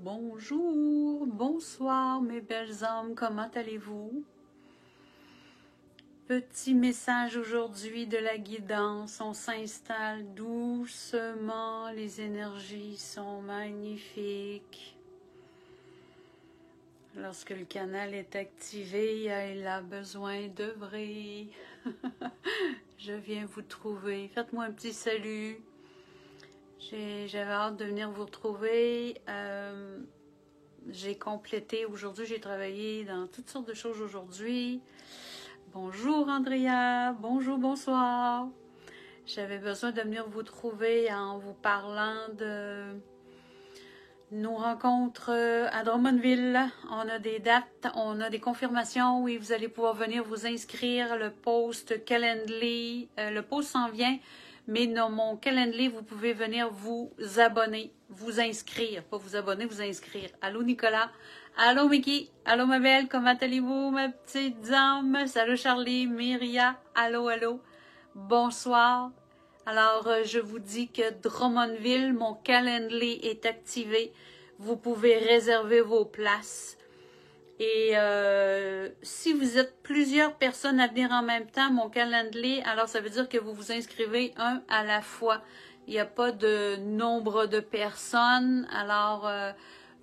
Bonjour, bonsoir mes belles âmes, comment allez-vous? Petit message aujourd'hui de la guidance, on s'installe doucement, les énergies sont magnifiques. Lorsque le canal est activé, il a besoin d'œuvrer. Je viens vous trouver, faites-moi un petit salut. J'avais hâte de venir vous retrouver. J'ai complété aujourd'hui, j'ai travaillé dans toutes sortes de choses aujourd'hui. Bonjour Andrea, bonjour, bonsoir. J'avais besoin de venir vous trouver en vous parlant de nos rencontres à Drummondville. On a des dates, on a des confirmations. Oui, vous allez pouvoir venir vous inscrire. Le post Calendly, le post s'en vient. Mais dans mon Calendly, vous pouvez venir vous abonner, vous inscrire. Pas vous abonner, vous inscrire. Allô Nicolas. Allô Mickey. Allô ma belle. Comment allez-vous ma petite âme? Salut Charlie, Myria. Allô, allô. Bonsoir. Alors, je vous dis que Drummondville, mon Calendly est activé. Vous pouvez réserver vos places. Et si vous êtes plusieurs personnes à venir en même temps, mon Calendly, alors ça veut dire que vous vous inscrivez un à la fois. Il n'y a pas de nombre de personnes. Alors,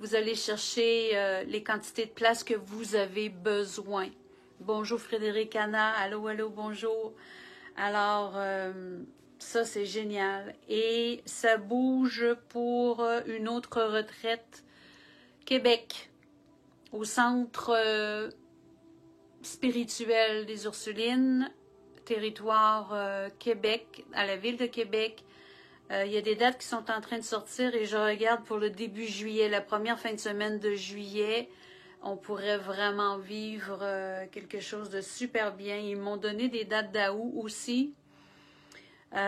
vous allez chercher les quantités de places que vous avez besoin. Bonjour Frédéric Anna. Allô, allô, bonjour. Alors, ça c'est génial. Et ça bouge pour une autre retraite. Québec. Au centre spirituel des Ursulines, territoire Québec, à la ville de Québec. Il y a des dates qui sont en train de sortir et je regarde pour le début juillet, la première fin de semaine de juillet. On pourrait vraiment vivre quelque chose de super bien. Ils m'ont donné des dates d'août aussi. Mais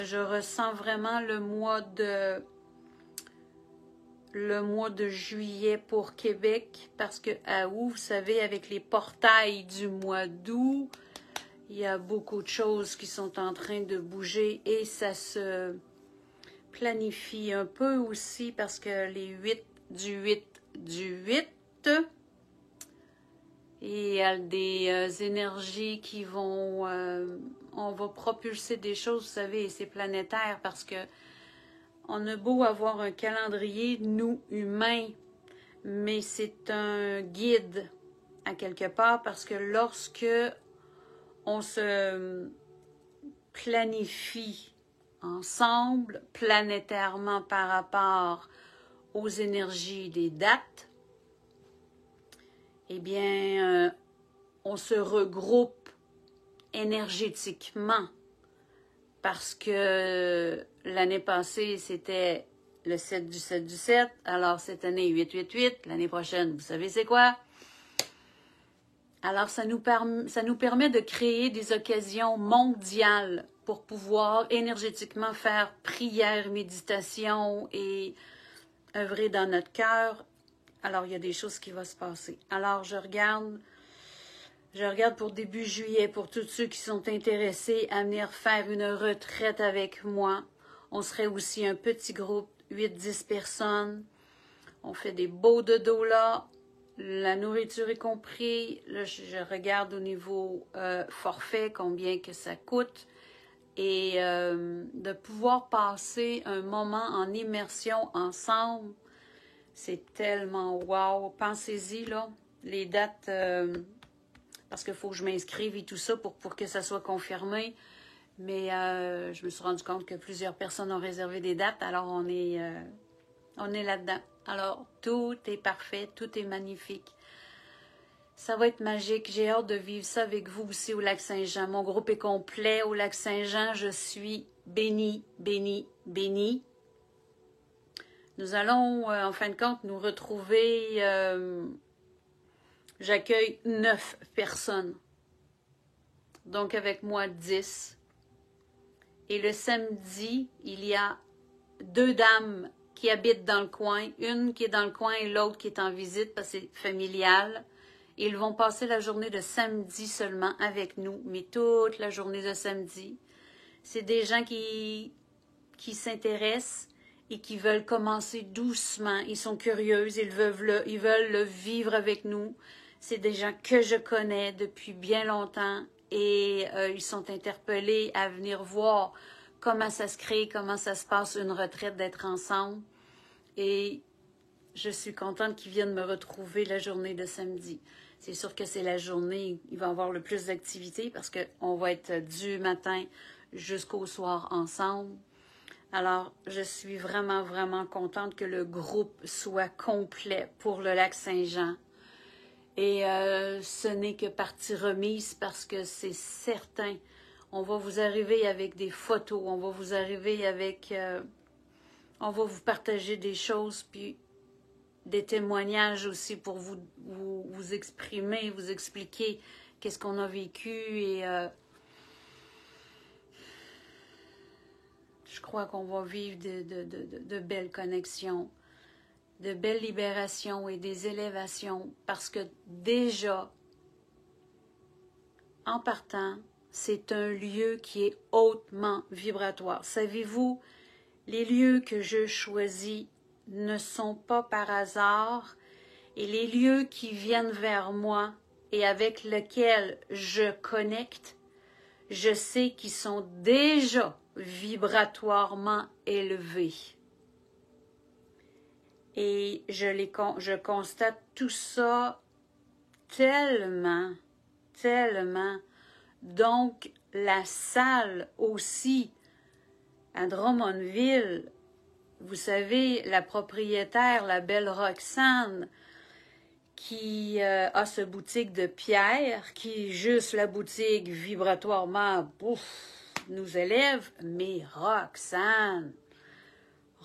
je ressens vraiment le mois de juillet pour Québec, parce que à août, vous savez, avec les portails du mois d'août, il y a beaucoup de choses qui sont en train de bouger et ça se planifie un peu aussi parce que les 8 du 8, et il y a des énergies qui vont, on va propulser des choses, vous savez, et c'est planétaire parce que on a beau avoir un calendrier, nous, humains, mais c'est un guide à quelque part parce que lorsque on se planifie ensemble, planétairement par rapport aux énergies des dates, eh bien, on se regroupe énergétiquement. Parce que l'année passée, c'était le 7 du 7 du 7. Alors, cette année, 888. L'année prochaine, vous savez c'est quoi? Alors, ça nous permet de créer des occasions mondiales pour pouvoir énergétiquement faire prière, méditation et œuvrer dans notre cœur. Alors, il y a des choses qui vont se passer. Alors, je regarde pour début juillet, pour tous ceux qui sont intéressés à venir faire une retraite avec moi. On serait aussi un petit groupe, 8-10 personnes. On fait des beaux dodos là. La nourriture est compris. Là, je regarde au niveau forfait combien que ça coûte. Et de pouvoir passer un moment en immersion ensemble, c'est tellement wow. Pensez-y là, les dates... parce qu'il faut que je m'inscrive et tout ça pour que ça soit confirmé. Mais je me suis rendu compte que plusieurs personnes ont réservé des dates, alors on est là-dedans. Alors, tout est parfait, tout est magnifique. Ça va être magique. J'ai hâte de vivre ça avec vous aussi au Lac-Saint-Jean. Mon groupe est complet au Lac-Saint-Jean. Je suis bénie, bénie, bénie. Nous allons, en fin de compte, nous retrouver... J'accueille 9 personnes. Donc, avec moi, 10. Et le samedi, il y a 2 dames qui habitent dans le coin. Une qui est dans le coin et l'autre qui est en visite parce que c'est familial. Ils vont passer la journée de samedi seulement avec nous, mais toute la journée de samedi. C'est des gens qui s'intéressent et qui veulent commencer doucement. Ils sont curieux, ils veulent le vivre avec nous. C'est des gens que je connais depuis bien longtemps et ils sont interpellés à venir voir comment ça se crée, comment ça se passe une retraite, d'être ensemble. Et je suis contente qu'ils viennent me retrouver la journée de samedi. C'est sûr que c'est la journée où il va y avoir le plus d'activités parce qu'on va être du matin jusqu'au soir ensemble. Alors, je suis vraiment, vraiment contente que le groupe soit complet pour le lac Saint-Jean. Et ce n'est que partie remise parce que c'est certain. On va vous arriver avec des photos, on va vous arriver avec... on va vous partager des choses, puis des témoignages aussi pour vous exprimer, vous expliquer qu'est-ce qu'on a vécu. Et je crois qu'on va vivre de belles connexions, de belles libérations et des élévations, parce que déjà, en partant, c'est un lieu qui est hautement vibratoire. Savez-vous, les lieux que je choisis ne sont pas par hasard, et les lieux qui viennent vers moi et avec lesquels je connecte, je sais qu'ils sont déjà vibratoirement élevés. Et je constate tout ça tellement. Donc, la salle aussi, à Drummondville, vous savez, la propriétaire, la belle Roxane, qui a ce boutique de pierre, qui juste la boutique vibratoirement, nous élève, mais Roxane,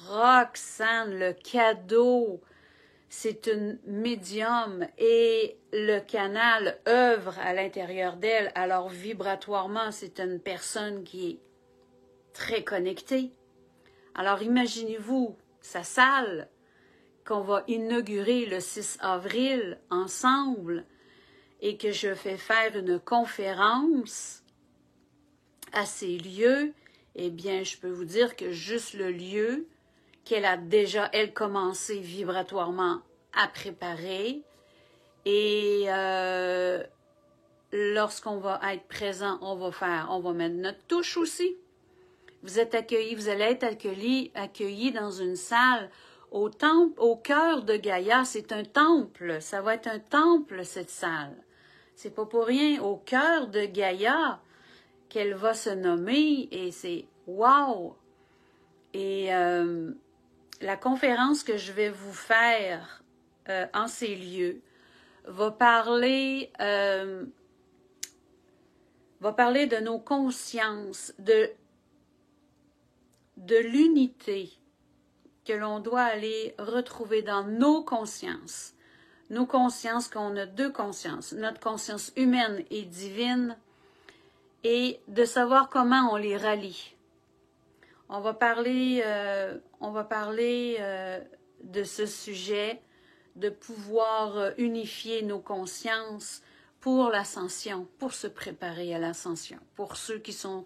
le cadeau, c'est une médium et le canal œuvre à l'intérieur d'elle, alors vibratoirement, c'est une personne qui est très connectée. Alors imaginez-vous sa salle qu'on va inaugurer le 6 avril ensemble et que je fais faire une conférence à ces lieux, eh bien, je peux vous dire que juste le lieu qu'elle a déjà, elle, commencé vibratoirement à préparer et lorsqu'on va être présent, on va mettre notre touche aussi. Vous êtes accueillis, vous allez être accueillis dans une salle au temple, au cœur de Gaïa. C'est un temple, ça va être un temple cette salle. C'est pas pour rien, au cœur de Gaïa qu'elle va se nommer et c'est wow! Et la conférence que je vais vous faire en ces lieux va parler de nos consciences, de l'unité que l'on doit aller retrouver dans nos consciences. Nos consciences, qu'on a deux consciences, notre conscience humaine et divine, et de savoir comment on les rallie. On va parler de ce sujet, de pouvoir unifier nos consciences pour l'ascension, pour se préparer à l'ascension, pour ceux qui sont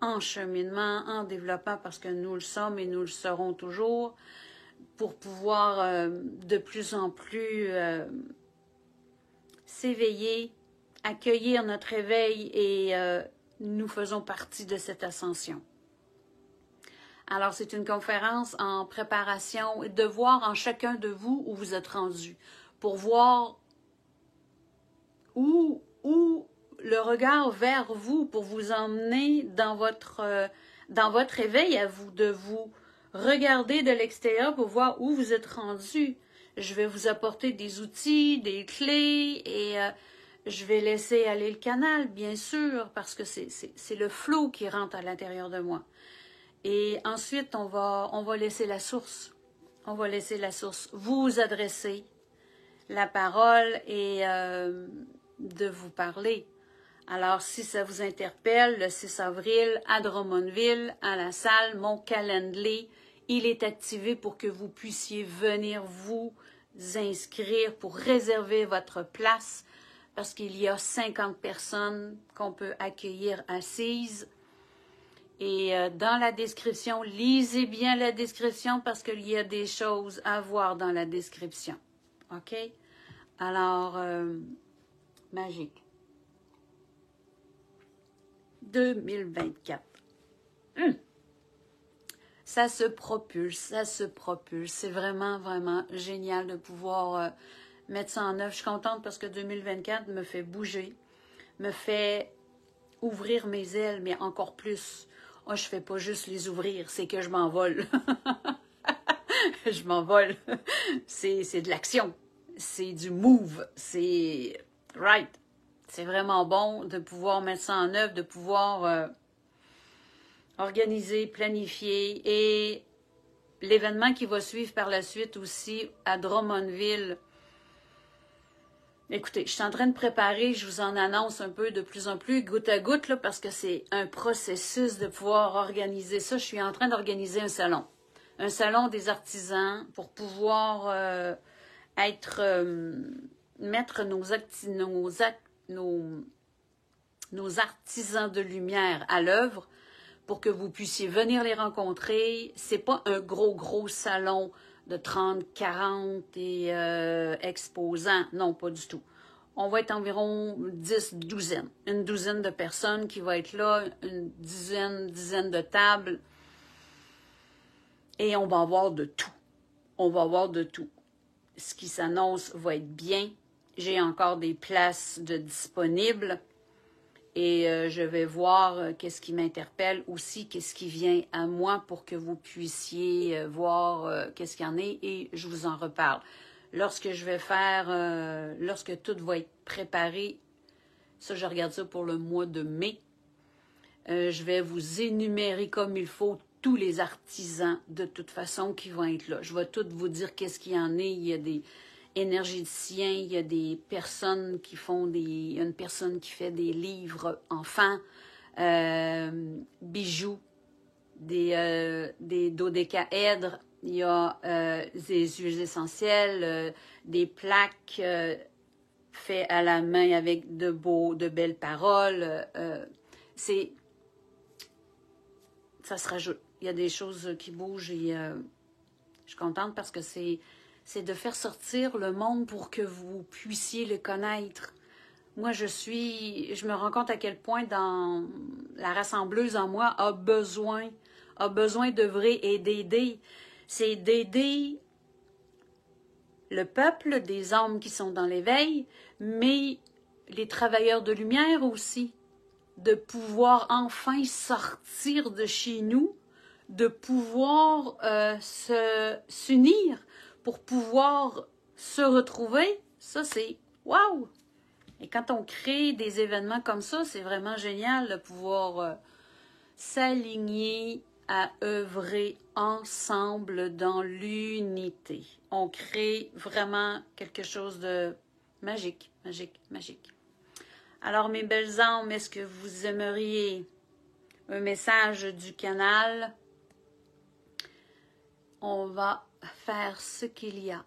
en cheminement, en développement, parce que nous le sommes et nous le serons toujours, pour pouvoir de plus en plus s'éveiller, accueillir notre éveil et nous faisons partie de cette ascension. Alors, c'est une conférence en préparation, de voir en chacun de vous où vous êtes rendu, pour voir où le regard vers vous, pour vous emmener dans votre éveil à vous, de vous regarder de l'extérieur pour voir où vous êtes rendu. Je vais vous apporter des outils, des clés et je vais laisser aller le canal, bien sûr, parce que c'est le flot qui rentre à l'intérieur de moi. Et ensuite, on va laisser la source. On va laisser la source vous adresser la parole et de vous parler. Alors, si ça vous interpelle, le 6 avril, à Drummondville, à la salle, mon calendrier, il est activé pour que vous puissiez venir vous inscrire pour réserver votre place, parce qu'il y a 50 personnes qu'on peut accueillir assises. Et dans la description, lisez bien la description parce qu'il y a des choses à voir dans la description. OK? Alors, magique. 2024. Ça se propulse, ça se propulse. C'est vraiment, vraiment génial de pouvoir mettre ça en œuvre. Je suis contente parce que 2024 me fait bouger, me fait ouvrir mes ailes, mais encore plus. Oh, je ne fais pas juste les ouvrir, c'est que je m'envole. Je m'envole. C'est de l'action. C'est du move. C'est right. C'est vraiment bon de pouvoir mettre ça en œuvre, de pouvoir organiser, planifier. Et l'événement qui va suivre par la suite aussi à Drummondville. Écoutez, je suis en train de préparer, je vous en annonce un peu de plus en plus, goutte à goutte, là, parce que c'est un processus de pouvoir organiser ça. Je suis en train d'organiser un salon des artisans pour pouvoir mettre nos artisans de lumière à l'œuvre pour que vous puissiez venir les rencontrer. C'est pas un gros salon de 30, 40 et exposants. Non, pas du tout. On va être environ 10, douzaine. Une douzaine de personnes qui vont être là, une dizaine de tables. Et on va avoir de tout. On va avoir de tout. Ce qui s'annonce va être bien. J'ai encore des places disponibles. Et je vais voir qu'est-ce qui m'interpelle aussi, qu'est-ce qui vient à moi pour que vous puissiez voir qu'est-ce qu'il y en est et je vous en reparle. Lorsque je vais faire, lorsque tout va être préparé, ça je regarde ça pour le mois de mai, je vais vous énumérer comme il faut tous les artisans de toute façon qui vont être là. Je vais tout vous dire qu'est-ce qu'il y en est. Il y a des énergéticiens, il y a des personnes qui font il y a une personne qui fait des livres enfants, bijoux, des dodécaèdres, il y a des huiles essentielles, des plaques faites à la main avec de belles paroles. Ça se rajoute. Il y a des choses qui bougent et je suis contente parce que c'est de faire sortir le monde pour que vous puissiez le connaître. Moi, je me rends compte à quel point la rassembleuse en moi a besoin d'œuvrer et d'aider. C'est d'aider le peuple, des âmes qui sont dans l'éveil, mais les travailleurs de lumière aussi, de pouvoir enfin sortir de chez nous, de pouvoir s'unir pour pouvoir se retrouver. Ça, c'est wow! Et quand on crée des événements comme ça, c'est vraiment génial de pouvoir s'aligner à œuvrer ensemble dans l'unité. On crée vraiment quelque chose de magique, magique, magique. Alors, mes belles âmes, est-ce que vous aimeriez un message du canal? On va faire ce qu'il y a.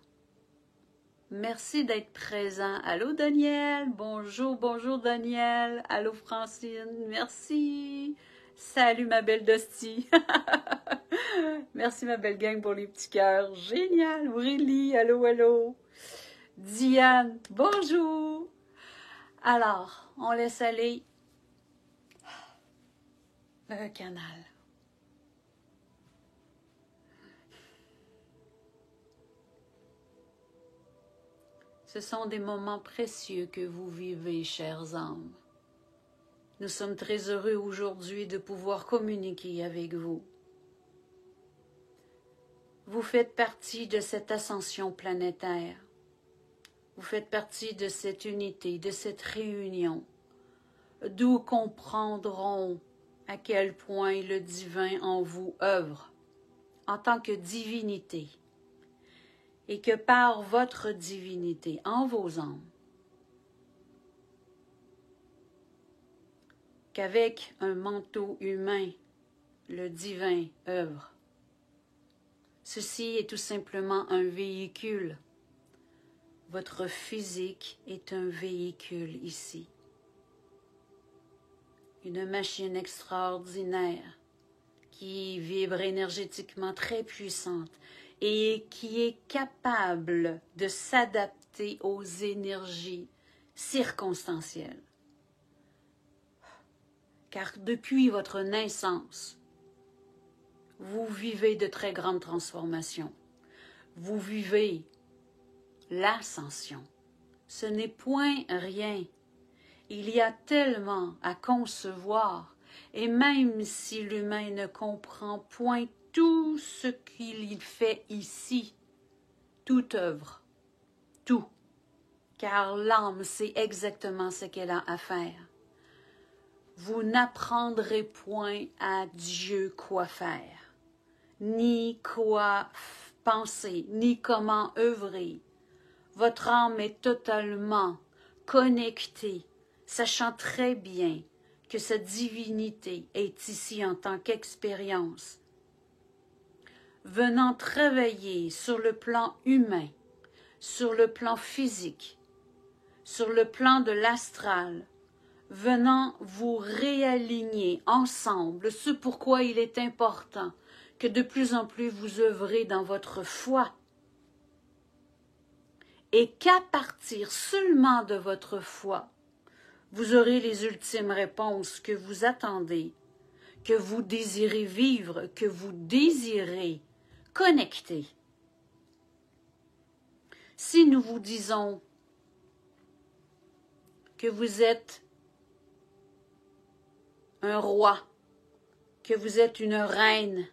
Merci d'être présent. Allô, Daniel. Bonjour, bonjour, Daniel. Allô, Francine. Merci. Salut, ma belle Dusty. Merci, ma belle gang, pour les petits cœurs. Génial. Aurélie, allô, allô. Diane, bonjour. Alors, on laisse aller le canal. Ce sont des moments précieux que vous vivez, chères âmes. Nous sommes très heureux aujourd'hui de pouvoir communiquer avec vous. Vous faites partie de cette ascension planétaire. Vous faites partie de cette unité, de cette réunion, d'où comprendront à quel point le divin en vous œuvre en tant que divinité et que par votre divinité en vos âmes, qu'avec un manteau humain, le divin œuvre. Ceci est tout simplement un véhicule. Votre physique est un véhicule ici. Une machine extraordinaire qui vibre énergétiquement très puissante et qui est capable de s'adapter aux énergies circonstancielles. Car depuis votre naissance, vous vivez de très grandes transformations. Vous vivez l'ascension. Ce n'est point rien. Il y a tellement à concevoir, et même si l'humain ne comprend point tout ce qu'il fait ici, toute œuvre, tout, car l'âme sait exactement ce qu'elle a à faire. Vous n'apprendrez point à Dieu quoi faire, ni quoi penser, ni comment œuvrer. Votre âme est totalement connectée, sachant très bien que cette divinité est ici en tant qu'expérience, venant travailler sur le plan humain, sur le plan physique, sur le plan de l'astral, venant vous réaligner ensemble, ce pourquoi il est important que de plus en plus vous œuvrez dans votre foi, et qu'à partir seulement de votre foi, vous aurez les ultimes réponses que vous attendez, que vous désirez vivre, que vous désirez connecter. Si nous vous disons que vous êtes un roi, que vous êtes une reine,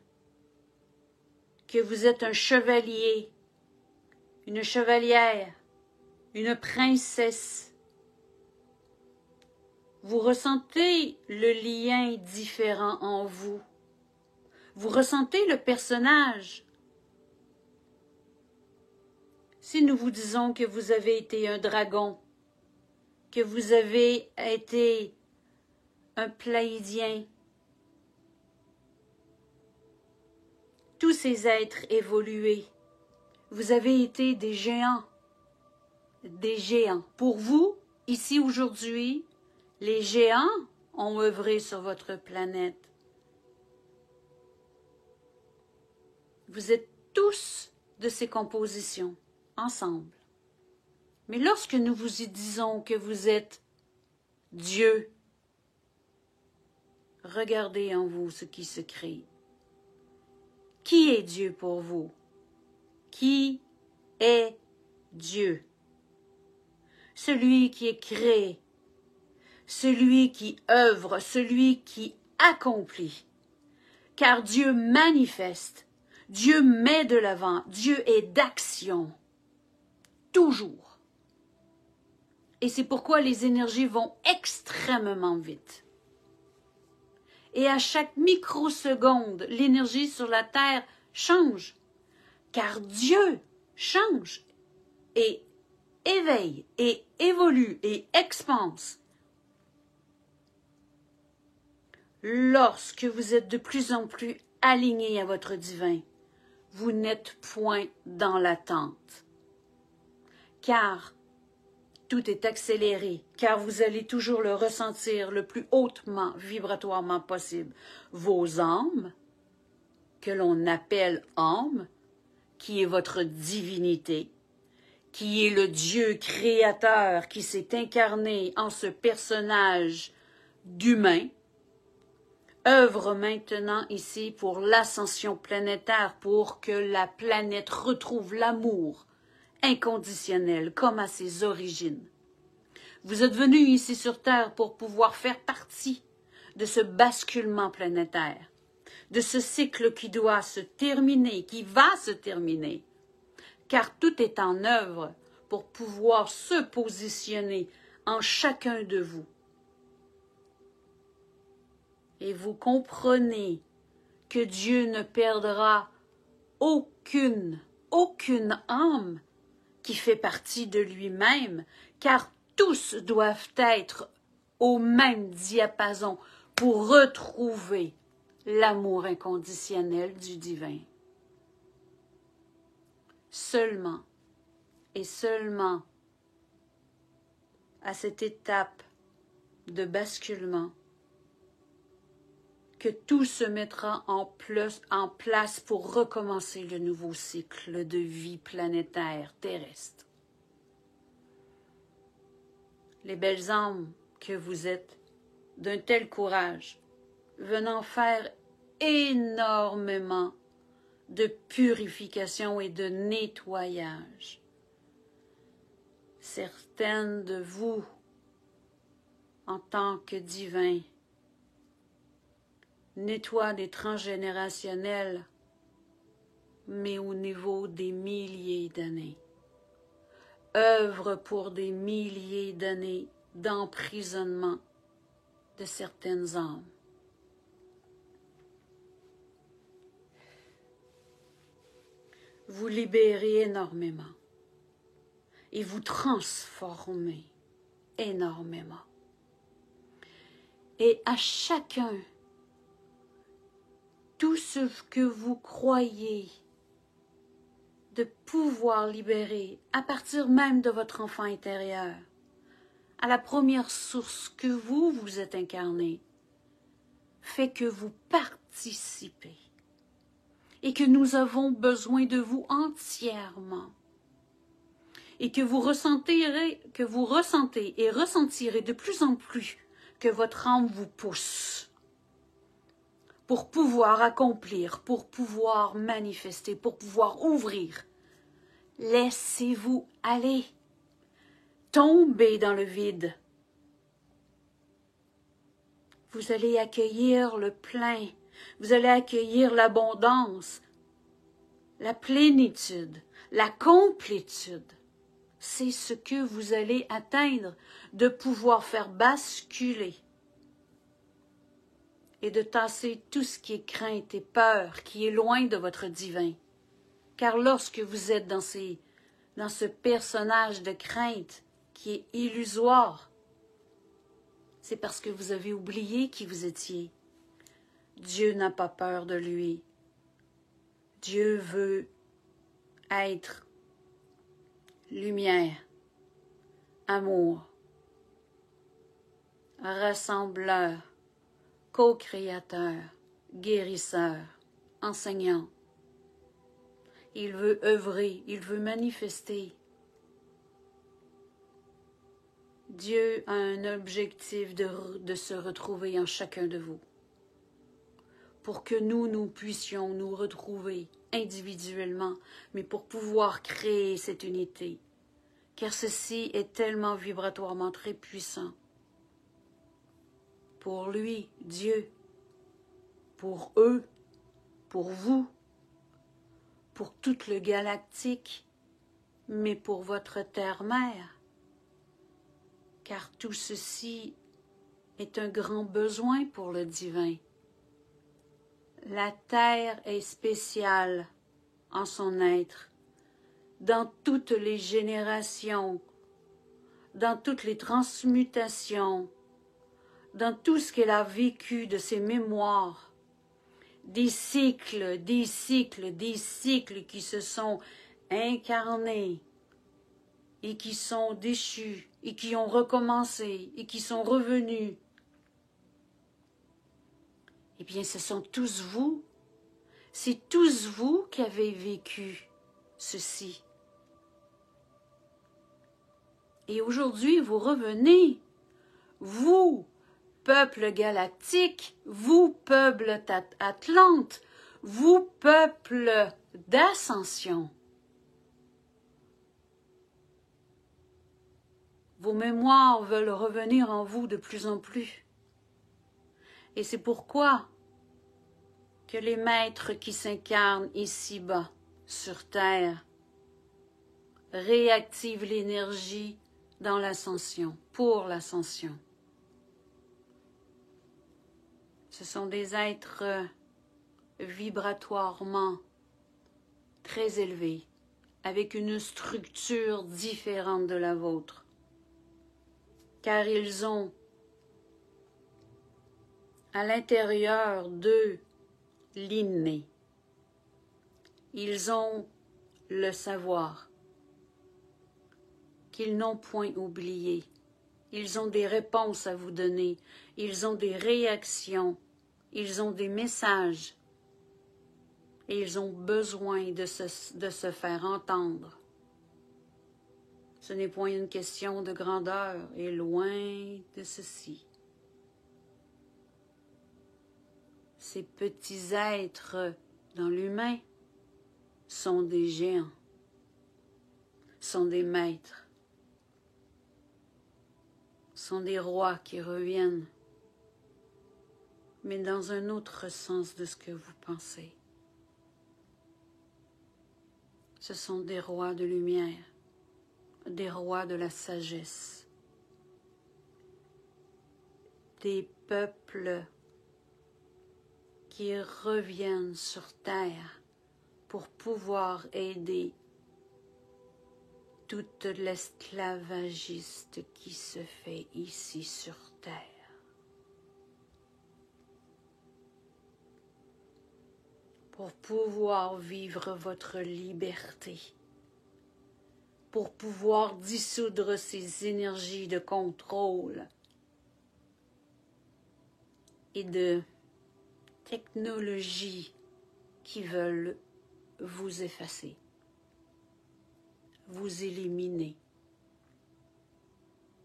que vous êtes un chevalier, une chevalière, une princesse, vous ressentez le lien différent en vous. Vous ressentez le personnage. Si nous vous disons que vous avez été un dragon, que vous avez été un Pléiadien, tous ces êtres évolués, vous avez été des géants. Des géants. Pour vous, ici aujourd'hui, les géants ont œuvré sur votre planète. Vous êtes tous de ces compositions, ensemble. Mais lorsque nous vous y disons que vous êtes Dieu, regardez en vous ce qui se crée. Qui est Dieu pour vous? Qui est Dieu? Celui qui est créé, celui qui œuvre, celui qui accomplit. Car Dieu manifeste, Dieu met de l'avant, Dieu est d'action, toujours. Et c'est pourquoi les énergies vont extrêmement vite. Et à chaque microseconde, l'énergie sur la Terre change, car Dieu change et éveille et évolue et expanse. Lorsque vous êtes de plus en plus aligné à votre divin, vous n'êtes point dans l'attente. Car tout est accéléré, car vous allez toujours le ressentir le plus hautement, vibratoirement possible. Vos âmes, que l'on appelle âme, qui est votre divinité, qui est le Dieu créateur qui s'est incarné en ce personnage d'humain, œuvre maintenant ici pour l'ascension planétaire, pour que la planète retrouve l'amour inconditionnel comme à ses origines. Vous êtes venu ici sur Terre pour pouvoir faire partie de ce basculement planétaire, de ce cycle qui doit se terminer, qui va se terminer, car tout est en œuvre pour pouvoir se positionner en chacun de vous. Et vous comprenez que Dieu ne perdra aucune âme qui fait partie de lui-même, car tous doivent être au même diapason pour retrouver l'amour inconditionnel du divin. Seulement et seulement à cette étape de basculement que tout se mettra en place pour recommencer le nouveau cycle de vie planétaire terrestre. Les belles âmes que vous êtes, d'un tel courage, venant faire énormément de purification et de nettoyage. Certaines de vous, en tant que divins, nettoient des transgénérationnels, mais au niveau des milliers d'années. Œuvrent pour des milliers d'années d'emprisonnement de certaines âmes. Vous libérez énormément et vous transformez énormément. Et à chacun, tout ce que vous croyez de pouvoir libérer à partir même de votre enfant intérieur, à la première source que vous êtes incarné, fait que vous participez et que nous avons besoin de vous entièrement et que vous ressentez et ressentirez de plus en plus que votre âme vous pousse pour pouvoir accomplir, pour pouvoir manifester, pour pouvoir ouvrir. Laissez-vous aller. Tombez dans le vide. Vous allez accueillir le plein. Vous allez accueillir l'abondance, la plénitude, la complétude. C'est ce que vous allez atteindre, de pouvoir faire basculer et de tasser tout ce qui est crainte et peur, qui est loin de votre divin. Car lorsque vous êtes dans ce personnage de crainte qui est illusoire, c'est parce que vous avez oublié qui vous étiez. Dieu n'a pas peur de lui. Dieu veut être lumière, amour, rassembleur, co-créateur, guérisseur, enseignant. Il veut œuvrer, il veut manifester. Dieu a un objectif de se retrouver en chacun de vous, pour que nous puissions nous retrouver individuellement, mais pour pouvoir créer cette unité, car ceci est tellement vibratoirement très puissant. Pour lui, Dieu, pour eux, pour vous, pour toute le galactique, mais pour votre terre-mère, car tout ceci est un grand besoin pour le divin. La terre est spéciale en son être, dans toutes les générations, dans toutes les transmutations, dans tout ce qu'elle a vécu de ses mémoires, des cycles qui se sont incarnés et qui sont déchus et qui ont recommencé et qui sont revenus. Eh bien, ce sont tous vous, c'est tous vous qui avez vécu ceci. Et aujourd'hui, vous revenez, vous, peuple galactique, vous, peuple Atlante, vous, peuple d'ascension. Vos mémoires veulent revenir en vous de plus en plus. Et c'est pourquoi que les maîtres qui s'incarnent ici-bas, sur Terre, réactivent l'énergie dans l'ascension, pour l'ascension. Ce sont des êtres vibratoirement très élevés, avec une structure différente de la vôtre, car ils ont à l'intérieur d'eux l'inné. Ils ont le savoir qu'ils n'ont point oublié. Ils ont des réponses à vous donner. Ils ont des réactions Ils ont des messages et ils ont besoin de se faire entendre. Ce n'est point une question de grandeur et loin de ceci. Ces petits êtres dans l'humain sont des géants, sont des maîtres, sont des rois qui reviennent, mais dans un autre sens de ce que vous pensez. Ce sont des rois de lumière, des rois de la sagesse, des peuples qui reviennent sur terre pour pouvoir aider tout l'esclavagiste qui se fait ici sur terre. Pour pouvoir vivre votre liberté, pour pouvoir dissoudre ces énergies de contrôle et de technologie qui veulent vous effacer, vous éliminer.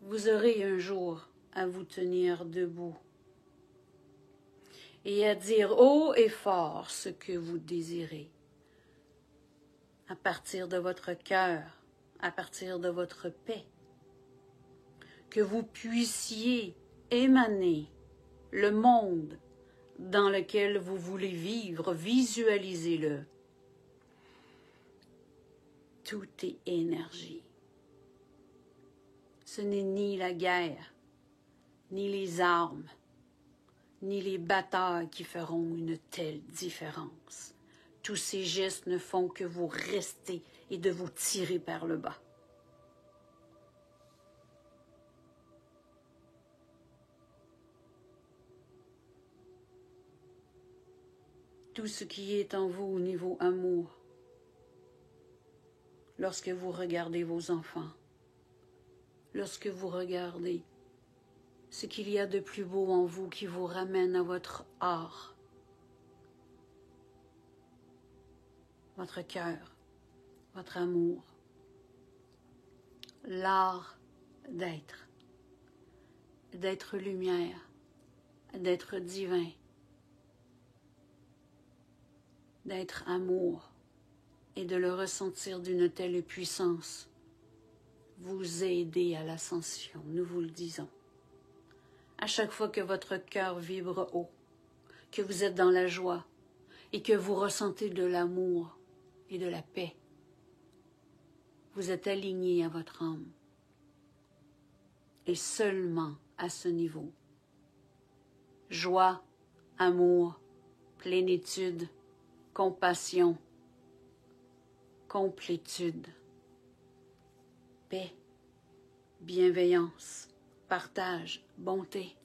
Vous aurez un jour à vous tenir debout et à dire haut et fort ce que vous désirez, à partir de votre cœur, à partir de votre paix, que vous puissiez émaner le monde dans lequel vous voulez vivre, visualisez-le. Tout est énergie. Ce n'est ni la guerre, ni les armes, ni les batailles qui feront une telle différence. Tous ces gestes ne font que vous rester et de vous tirer par le bas. Tout ce qui est en vous au niveau amour, lorsque vous regardez vos enfants, lorsque vous regardez ce qu'il y a de plus beau en vous qui vous ramène à votre art, votre cœur, votre amour, l'art d'être lumière, d'être divin, d'être amour et de le ressentir d'une telle puissance, vous aider à l'ascension, nous vous le disons. À chaque fois que votre cœur vibre haut, que vous êtes dans la joie et que vous ressentez de l'amour et de la paix, vous êtes aligné à votre âme. Et seulement à ce niveau, joie, amour, plénitude, compassion, complétude, paix, bienveillance, partage, bonté,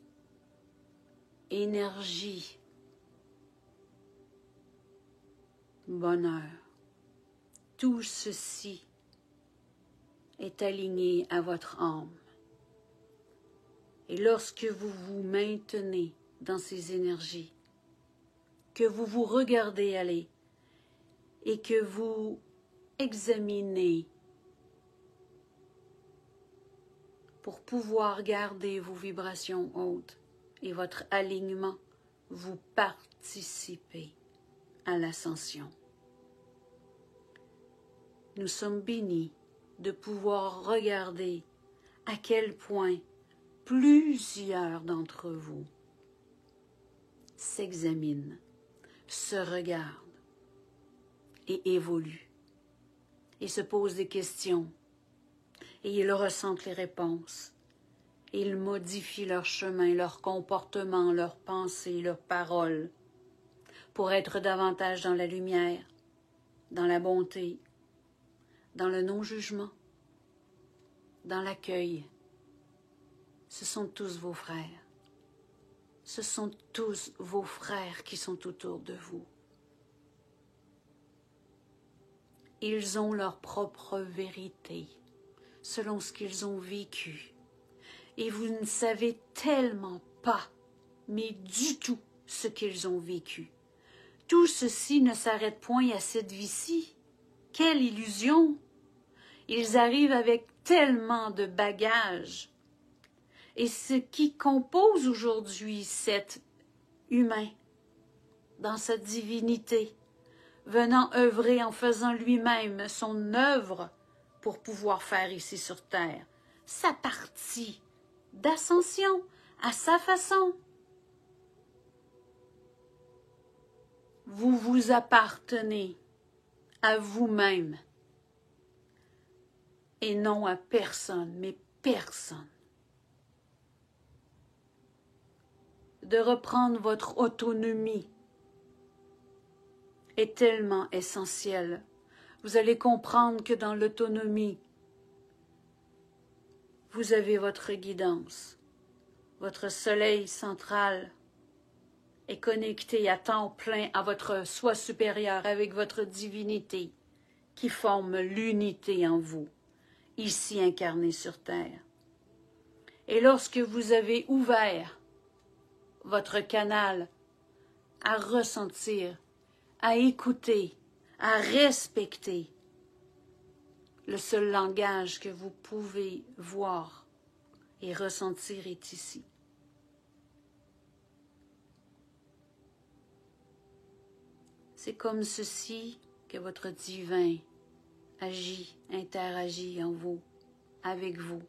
énergie, bonheur. Tout ceci est aligné à votre âme. Et lorsque vous vous maintenez dans ces énergies, que vous vous regardez aller et que vous examinez pour pouvoir garder vos vibrations hautes et votre alignement, vous participez à l'ascension. Nous sommes bénis de pouvoir regarder à quel point plusieurs d'entre vous s'examinent, se regardent et évoluent et se posent des questions et ils ressentent les réponses et ils modifient leur chemin, leur comportement, leurs pensées, leurs paroles pour être davantage dans la lumière, dans la bonté, dans le non-jugement, dans l'accueil. Ce sont tous vos frères. Ce sont tous vos frères qui sont autour de vous. Ils ont leur propre vérité, selon ce qu'ils ont vécu. Et vous ne savez tellement pas, mais du tout, ce qu'ils ont vécu. Tout ceci ne s'arrête point à cette vie-ci. Quelle illusion! Ils arrivent avec tellement de bagages. Et ce qui compose aujourd'hui cet humain, dans sa divinité, venant œuvrer en faisant lui-même son œuvre pour pouvoir faire ici sur terre, sa partie d'ascension à sa façon. Vous vous appartenez à vous-même et non à personne, mais personne. De reprendre votre autonomie est tellement essentiel. Vous allez comprendre que dans l'autonomie, vous avez votre guidance. Votre soleil central est connecté à temps plein à votre soi supérieur avec votre divinité qui forme l'unité en vous, ici incarné sur terre. Et lorsque vous avez ouvert votre canal à ressentir, à écouter, à respecter, le seul langage que vous pouvez voir et ressentir est ici. C'est comme ceci que votre divin agit, interagit en vous, avec vous,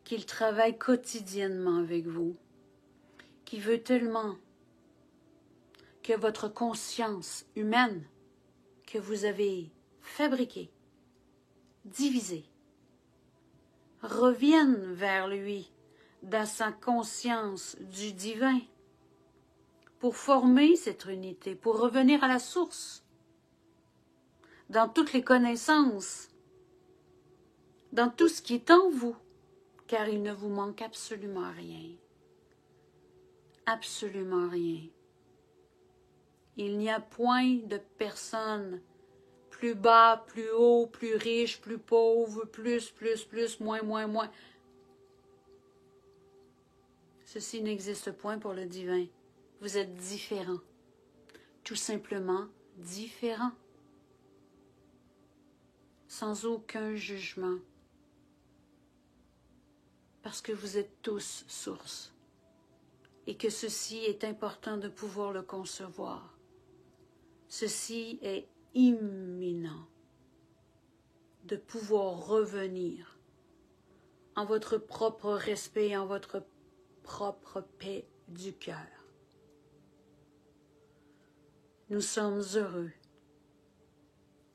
qu'il travaille quotidiennement avec vous, qui veut tellement que votre conscience humaine que vous avez fabriquée, divisée, revienne vers lui dans sa conscience du divin pour former cette unité, pour revenir à la source, dans toutes les connaissances, dans tout ce qui est en vous, car il ne vous manque absolument rien. Absolument rien. Il n'y a point de personne plus bas, plus haut, plus riche, plus pauvre, plus, moins. Ceci n'existe point pour le divin. Vous êtes différents. Tout simplement différents. Sans aucun jugement. Parce que vous êtes tous source. Et que ceci est important de pouvoir le concevoir. Ceci est imminent de pouvoir revenir en votre propre respect, en votre propre paix du cœur. Nous sommes heureux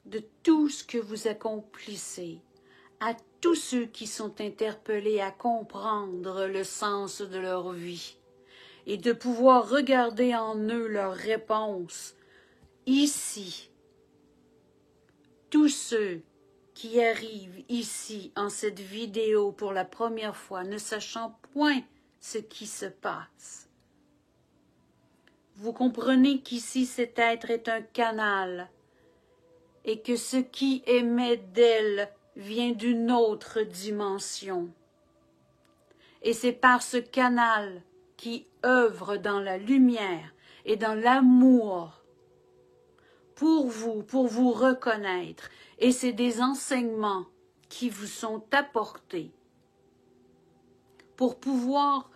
de tout ce que vous accomplissez, à tous ceux qui sont interpellés à comprendre le sens de leur vie et de pouvoir regarder en eux leurs réponses. Ici, tous ceux qui arrivent ici en cette vidéo pour la première fois, ne sachant point ce qui se passe. Vous comprenez qu'ici cet être est un canal et que ce qui émet d'elle vient d'une autre dimension. Et c'est par ce canal qui œuvre dans la lumière et dans l'amour pour vous reconnaître. Et c'est des enseignements qui vous sont apportés pour pouvoir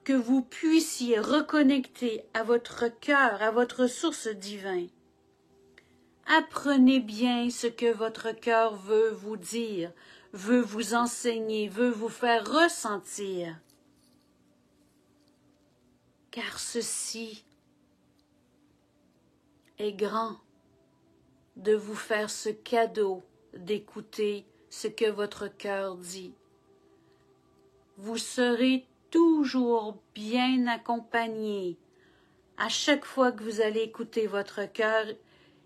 que vous puissiez reconnecter à votre cœur, à votre source divine. Apprenez bien ce que votre cœur veut vous dire, veut vous enseigner, veut vous faire ressentir. Car ceci est grand de vous faire ce cadeau d'écouter ce que votre cœur dit. Vous serez toujours bien accompagné. À chaque fois que vous allez écouter votre cœur,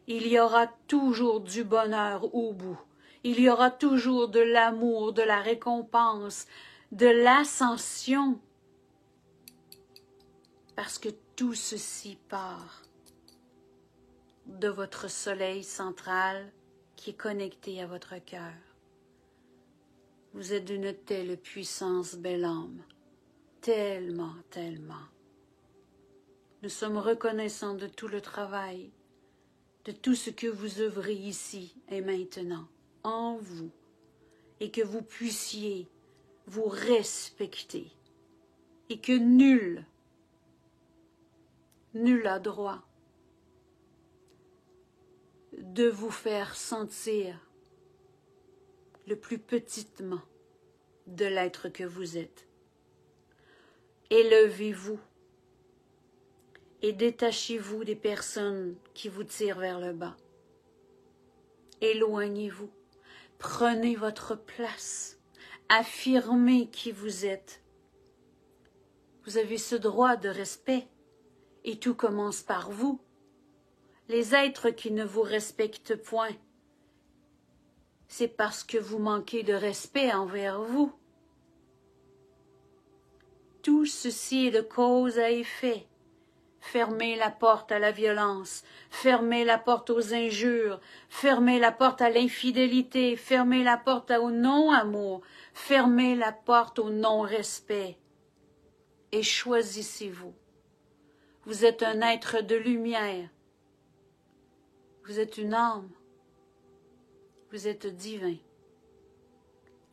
il y aura toujours du bonheur au bout. Il y aura toujours de l'amour, de la récompense, de l'ascension. Parce que tout ceci part de votre soleil central qui est connecté à votre cœur. Vous êtes d'une telle puissance, belle âme. tellement, tellement. Nous sommes reconnaissants de tout le travail, de tout ce que vous œuvrez ici et maintenant, en vous, et que vous puissiez vous respecter, et que nul a droit de vous faire sentir le plus petitement de l'être que vous êtes. Élevez-vous et détachez-vous des personnes qui vous tirent vers le bas. Éloignez-vous, prenez votre place, affirmez qui vous êtes. Vous avez ce droit de respect et tout commence par vous. Les êtres qui ne vous respectent point, c'est parce que vous manquez de respect envers vous. Tout ceci est de cause à effet. Fermez la porte à la violence, fermez la porte aux injures, fermez la porte à l'infidélité, fermez la porte au non-amour, fermez la porte au non-respect et choisissez-vous. Vous êtes un être de lumière, vous êtes une âme, vous êtes divin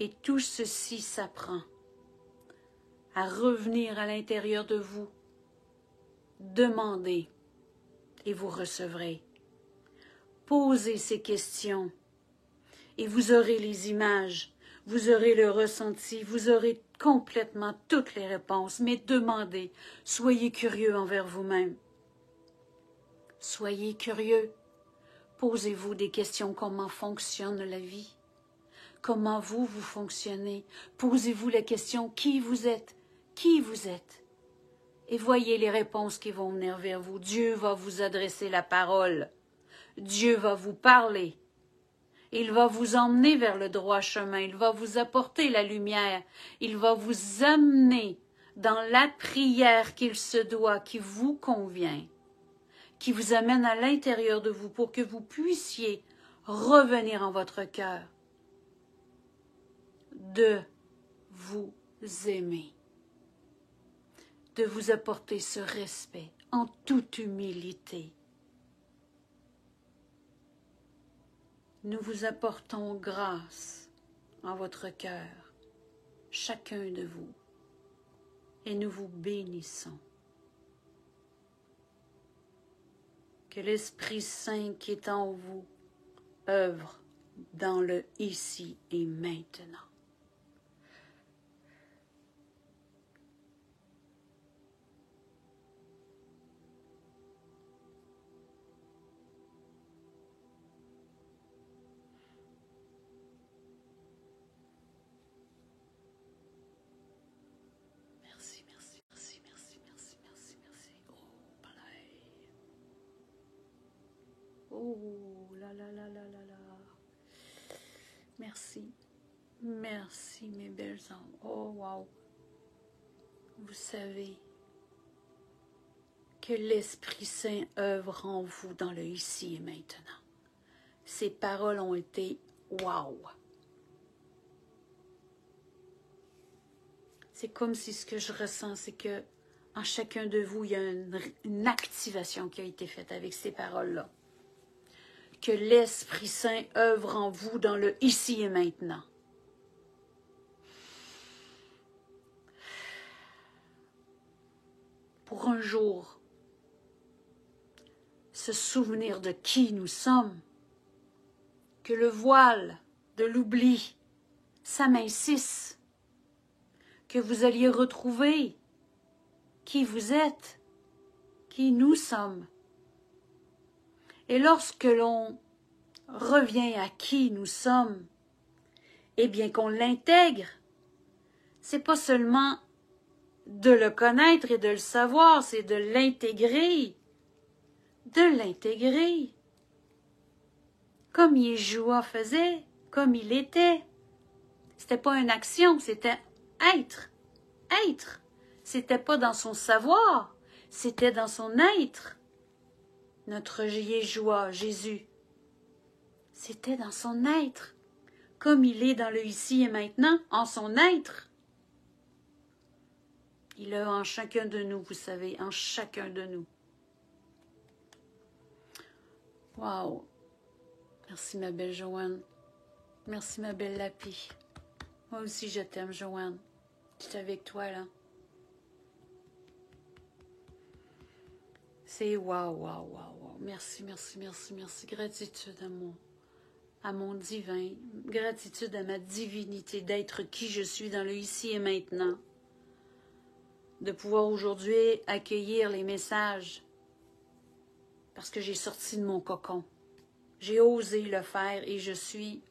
et tout ceci s'apprend à revenir à l'intérieur de vous. Demandez et vous recevrez. Posez ces questions et vous aurez les images, vous aurez le ressenti, vous aurez complètement toutes les réponses. Mais demandez, soyez curieux envers vous-même. Soyez curieux. Posez-vous des questions. Comment fonctionne la vie? Comment vous fonctionnez? Posez-vous la question, qui vous êtes? Qui vous êtes? Et voyez les réponses qui vont venir vers vous. Dieu va vous adresser la parole. Dieu va vous parler. Il va vous emmener vers le droit chemin. Il va vous apporter la lumière. Il va vous amener dans la prière qu'il se doit, qui vous convient, qui vous amène à l'intérieur de vous pour que vous puissiez revenir en votre cœur, de vous aimer, de vous apporter ce respect en toute humilité. Nous vous apportons grâce en votre cœur, chacun de vous, et nous vous bénissons. Que l'Esprit Saint qui est en vous œuvre dans le ici et maintenant. Oh là là là là là là. Merci. Merci mes belles âmes. Oh wow. Vous savez que l'Esprit Saint œuvre en vous dans le ici et maintenant. Ces paroles ont été wow. C'est comme si ce que je ressens, c'est que en chacun de vous, il y a une activation qui a été faite avec ces paroles-là. Que l'Esprit Saint œuvre en vous dans le ici et maintenant. Pour un jour, se souvenir de qui nous sommes, que le voile de l'oubli s'amincisse, que vous alliez retrouver qui vous êtes, qui nous sommes. Et lorsque l'on revient à qui nous sommes, eh bien qu'on l'intègre, c'est pas seulement de le connaître et de le savoir, c'est de l'intégrer. De l'intégrer. Comme Yeshua faisait, comme il était. C'était pas une action, c'était être. Être. C'était pas dans son savoir, c'était dans son être. Notre Yeshua, Jésus, c'était dans son être, comme il est dans le ici et maintenant, en son être. Il est en chacun de nous, vous savez, en chacun de nous. Wow! Merci, ma belle Joanne. Merci, ma belle Lapi. Moi aussi, je t'aime, Joanne. Je suis avec toi, là. C'est wow, wow, wow, wow. Merci, merci, merci, merci. Gratitude à mon divin. Gratitude à ma divinité d'être qui je suis dans le ici et maintenant. De pouvoir aujourd'hui accueillir les messages. Parce que j'ai sorti de mon cocon. J'ai osé le faire et je suis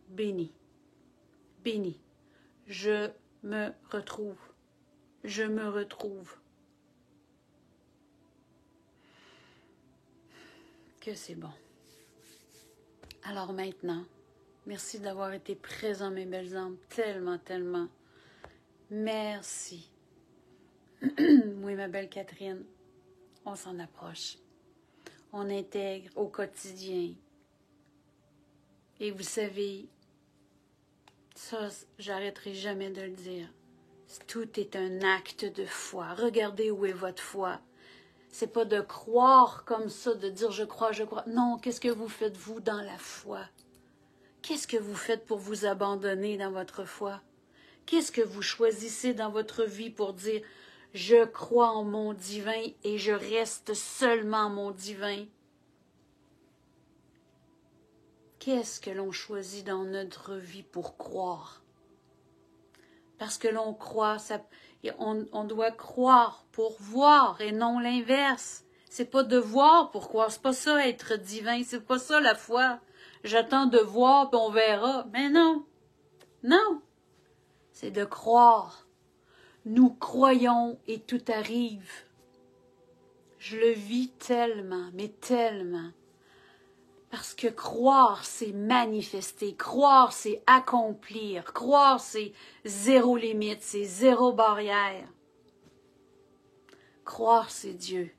bénie. Bénie. Je me retrouve. Je me retrouve. Que c'est bon. Alors maintenant, merci d'avoir été présent, mes belles âmes. Tellement, tellement. Merci. Oui, ma belle Catherine, on s'en approche. On intègre au quotidien. Et vous savez, ça, j'arrêterai jamais de le dire. Tout est un acte de foi. Regardez où est votre foi. C'est pas de croire comme ça, de dire je crois, je crois. Non, qu'est-ce que vous faites vous dans la foi? Qu'est-ce que vous faites pour vous abandonner dans votre foi? Qu'est-ce que vous choisissez dans votre vie pour dire je crois en mon divin et je reste seulement mon divin? Qu'est-ce que l'on choisit dans notre vie pour croire? Parce que l'on croit, on doit croire pour voir et non l'inverse. C'est pas de voir pour croire, c'est pas ça être divin, c'est pas ça la foi. J'attends de voir puis on verra. Mais non, non, c'est de croire. Nous croyons et tout arrive. Je le vis tellement, mais tellement. Parce que croire, c'est manifester. Croire, c'est accomplir. Croire, c'est zéro limite, c'est zéro barrière. Croire, c'est Dieu.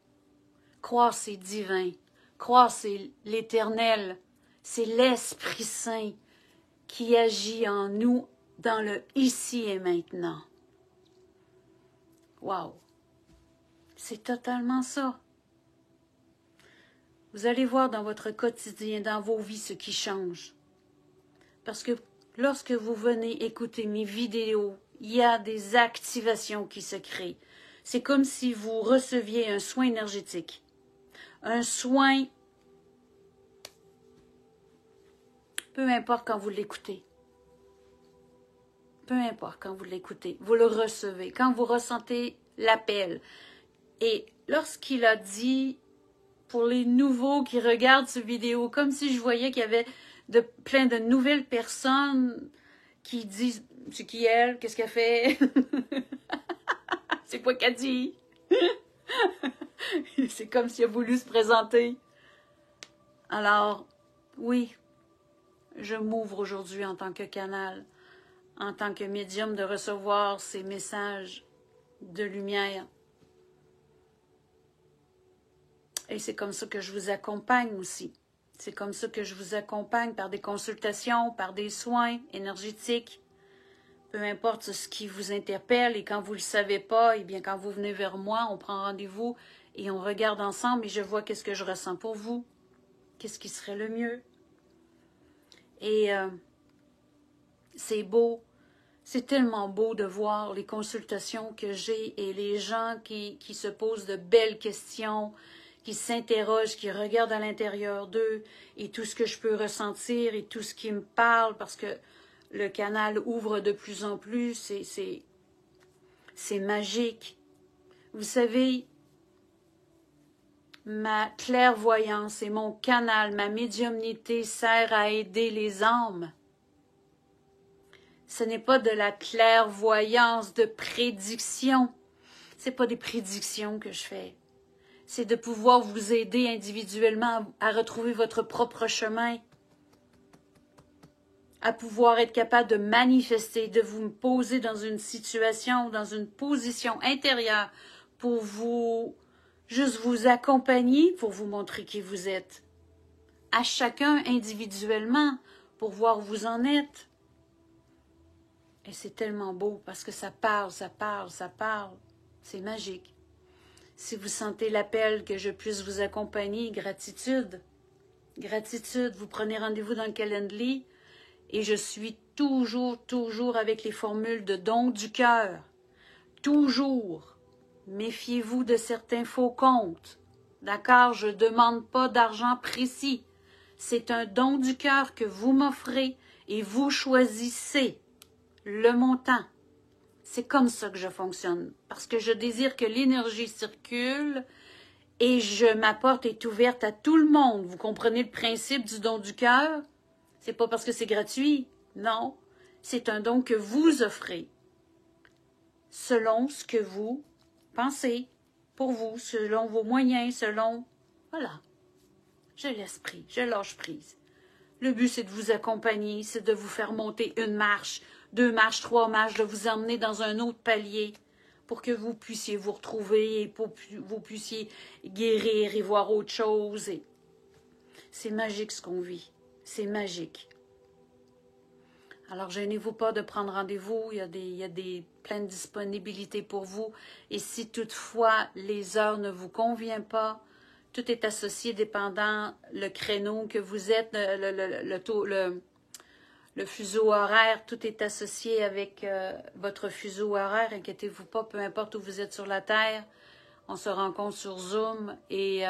Croire, c'est divin. Croire, c'est l'Éternel. C'est l'Esprit Saint qui agit en nous dans le ici et maintenant. Wow! C'est totalement ça. Vous allez voir dans votre quotidien, dans vos vies, ce qui change. Parce que lorsque vous venez écouter mes vidéos, il y a des activations qui se créent. C'est comme si vous receviez un soin énergétique. Un soin, peu importe quand vous l'écoutez. Peu importe quand vous l'écoutez, vous le recevez. Quand vous ressentez l'appel. Et lorsqu'il a dit... pour les nouveaux qui regardent cette vidéo, comme si je voyais qu'il y avait plein de nouvelles personnes qui disent c'est qui elle, qu'est-ce qu'elle fait, c'est quoi qu'elle dit. C'est comme s'il a voulu se présenter. Alors, oui, je m'ouvre aujourd'hui en tant que canal, en tant que médium, de recevoir ces messages de lumière. Et c'est comme ça que je vous accompagne aussi. C'est comme ça que je vous accompagne par des consultations, par des soins énergétiques. Peu importe ce qui vous interpelle et quand vous ne le savez pas, eh bien quand vous venez vers moi, on prend rendez-vous et on regarde ensemble et je vois qu'est-ce que je ressens pour vous. Qu'est-ce qui serait le mieux. Et c'est beau. C'est tellement beau de voir les consultations que j'ai et les gens qui se posent de belles questions, qui s'interrogent, qui regardent à l'intérieur d'eux et tout ce que je peux ressentir et tout ce qui me parle parce que le canal ouvre de plus en plus, c'est magique. Vous savez, ma clairvoyance et mon canal, ma médiumnité sert à aider les âmes. Ce n'est pas de la clairvoyance de prédiction. Ce n'est pas des prédictions que je fais. C'est de pouvoir vous aider individuellement à retrouver votre propre chemin, à pouvoir être capable de manifester, de vous poser dans une situation, dans une position intérieure pour vous, juste vous accompagner, pour vous montrer qui vous êtes. À chacun individuellement, pour voir où vous en êtes. Et c'est tellement beau parce que ça parle, ça parle, ça parle. C'est magique. Si vous sentez l'appel que je puisse vous accompagner, gratitude. Gratitude, vous prenez rendez-vous dans le calendrier et je suis toujours avec les formules de don du cœur. Toujours. Méfiez-vous de certains faux comptes. D'accord? Je ne demande pas d'argent précis. C'est un don du cœur que vous m'offrez et vous choisissez le montant. C'est comme ça que je fonctionne. Parce que je désire que l'énergie circule et ma porte est ouverte à tout le monde. Vous comprenez le principe du don du cœur? C'est pas parce que c'est gratuit. Non. C'est un don que vous offrez. Selon ce que vous pensez pour vous, selon vos moyens, selon... Voilà. Je laisse prise, je lâche prise. Le but, c'est de vous accompagner, c'est de vous faire monter une marche, 2 marches, 3 marches, de vous emmener dans un autre palier pour que vous puissiez vous retrouver et pour que vous puissiez guérir et voir autre chose. C'est magique ce qu'on vit. C'est magique. Alors, gênez-vous pas de prendre rendez-vous. Il y a plein de disponibilités pour vous. Et si toutefois les heures ne vous conviennent pas, tout est associé dépendant le créneau que vous êtes, le fuseau horaire, tout est associé avec votre fuseau horaire. Inquiétez-vous pas, peu importe où vous êtes sur la Terre. On se rencontre sur Zoom et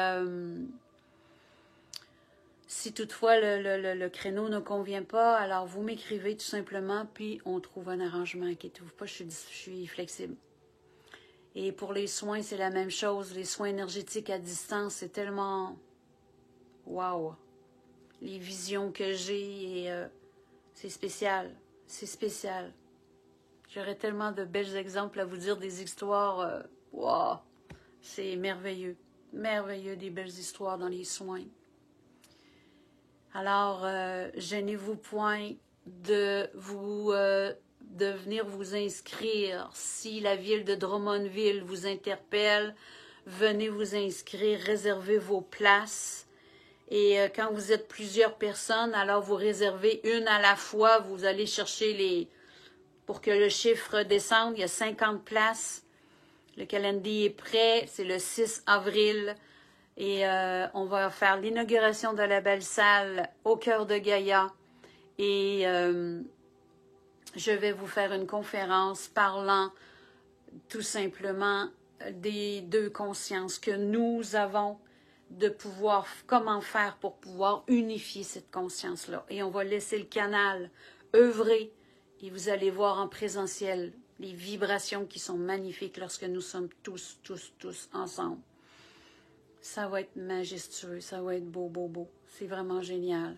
si toutefois le créneau ne convient pas, alors vous m'écrivez tout simplement, puis on trouve un arrangement. Inquiétez-vous pas, je suis flexible. Et pour les soins, c'est la même chose. Les soins énergétiques à distance, c'est tellement... Wow! Les visions que j'ai, c'est spécial. C'est spécial. J'aurais tellement de belles exemples à vous dire, des histoires... wow! C'est merveilleux. Merveilleux, des belles histoires dans les soins. Alors, gênez-vous point de venir vous inscrire. Si la ville de Drummondville vous interpelle, venez vous inscrire, réservez vos places. Et quand vous êtes plusieurs personnes, alors vous réservez une à la fois. Vous allez chercher pour que le chiffre descende, il y a 50 places. Le calendrier est prêt, c'est le 6 avril. Et on va faire l'inauguration de la belle salle au cœur de Gaïa. Et je vais vous faire une conférence parlant tout simplement des 2 consciences que nous avons, de pouvoir, comment faire pour pouvoir unifier cette conscience-là. Et on va laisser le canal œuvrer et vous allez voir en présentiel les vibrations qui sont magnifiques lorsque nous sommes tous ensemble. Ça va être majestueux, ça va être beau. C'est vraiment génial.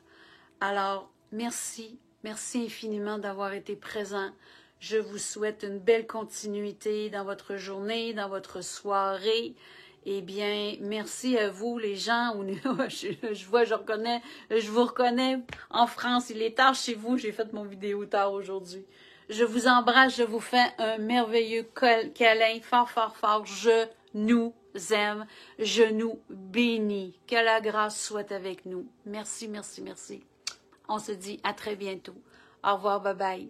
Alors, merci infiniment d'avoir été présent. Je vous souhaite une belle continuité dans votre journée, dans votre soirée. Eh bien, merci à vous, les gens. Je vous reconnais en France. Il est tard chez vous. J'ai fait mon vidéo tard aujourd'hui. Je vous embrasse. Je vous fais un merveilleux câlin fort. Je nous aime. Je nous bénis. Que la grâce soit avec nous. Merci. On se dit à très bientôt. Au revoir. Bye bye.